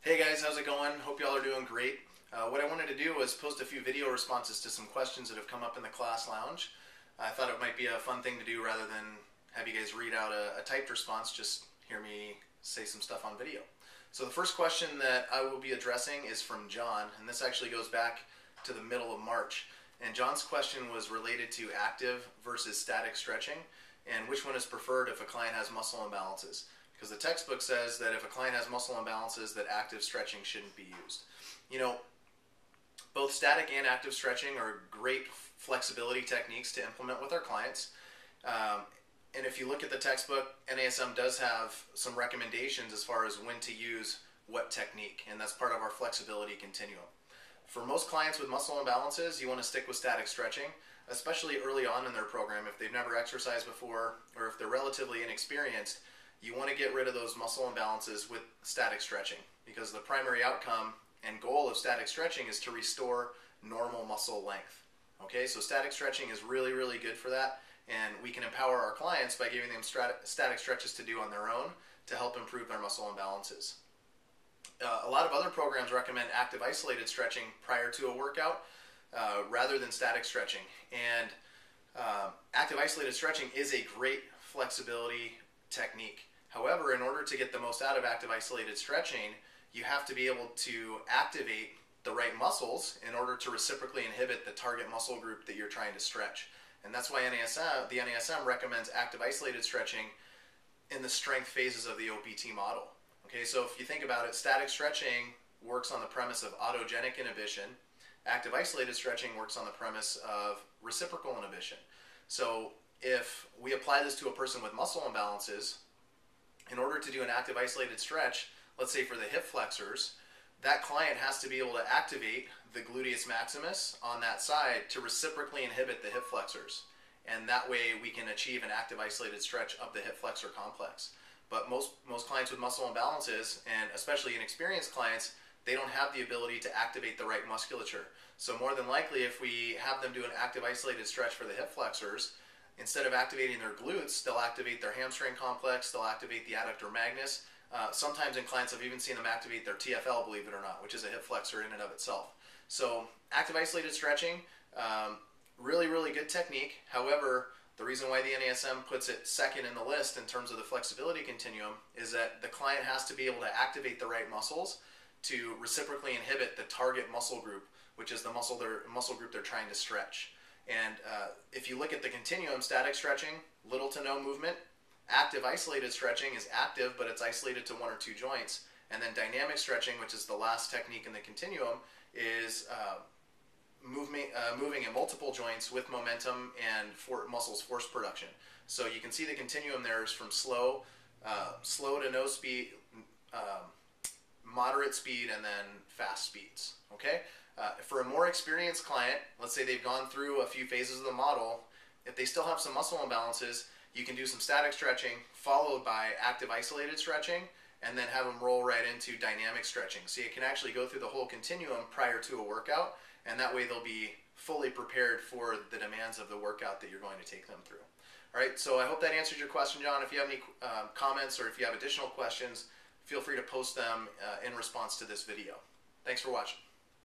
Hey guys, how's it going? Hope y'all are doing great. What I wanted to do was post a few video responses to some questions that have come up in the class lounge. I thought it might be a fun thing to do rather than have you guys read out a typed response, just hear me say some stuff on video. So the first question that I will be addressing is from John, and this actually goes back to the middle of March. And John's question was related to active versus static stretching and which one is preferred if a client has muscle imbalances. Because the textbook says that if a client has muscle imbalances, that active stretching shouldn't be used. You know, both static and active stretching are great flexibility techniques to implement with our clients. And if you look at the textbook, NASM does have some recommendations as far as when to use what technique, and that's part of our flexibility continuum. For most clients with muscle imbalances, you want to stick with static stretching, especially early on in their program. If they've never exercised before or if they're relatively inexperienced, you want to get rid of those muscle imbalances with static stretching, because the primary outcome and goal of static stretching is to restore normal muscle length. Okay, so static stretching is really, really good for that, and we can empower our clients by giving them static stretches to do on their own to help improve their muscle imbalances. A lot of other programs recommend active isolated stretching prior to a workout rather than static stretching. And active isolated stretching is a great flexibility technique. However, in order to get the most out of active isolated stretching, you have to be able to activate the right muscles in order to reciprocally inhibit the target muscle group that you're trying to stretch. And that's why the NASM recommends active isolated stretching in the strength phases of the OPT model. Okay, so if you think about it, static stretching works on the premise of autogenic inhibition. Active isolated stretching works on the premise of reciprocal inhibition. So if we apply this to a person with muscle imbalances, in order to do an active isolated stretch, let's say for the hip flexors, that client has to be able to activate the gluteus maximus on that side to reciprocally inhibit the hip flexors. And that way we can achieve an active isolated stretch of the hip flexor complex. But most clients with muscle imbalances, and especially inexperienced clients, they don't have the ability to activate the right musculature. So more than likely, if we have them do an active isolated stretch for the hip flexors, instead of activating their glutes, they'll activate their hamstring complex, they'll activate the adductor magnus. Sometimes in clients, I've even seen them activate their TFL, believe it or not, which is a hip flexor in and of itself. So active isolated stretching, really, really good technique. However, the reason why the NASM puts it second in the list in terms of the flexibility continuum is that the client has to be able to activate the right muscles to reciprocally inhibit the target muscle group, which is the muscle group they're trying to stretch. And if you look at the continuum, static stretching, little to no movement. Active isolated stretching is active, but it's isolated to one or two joints. And then dynamic stretching, which is the last technique in the continuum, is moving in multiple joints with momentum and muscles force production. So you can see the continuum there is from slow to no speed, moderate speed, and then fast speeds. Okay. For a more experienced client, let's say they've gone through a few phases of the model, if they still have some muscle imbalances, you can do some static stretching followed by active isolated stretching, and then have them roll right into dynamic stretching. So you can actually go through the whole continuum prior to a workout, and that way they'll be fully prepared for the demands of the workout that you're going to take them through. All right, so I hope that answered your question, John. If you have any comments or if you have additional questions, feel free to post them in response to this video. Thanks for watching.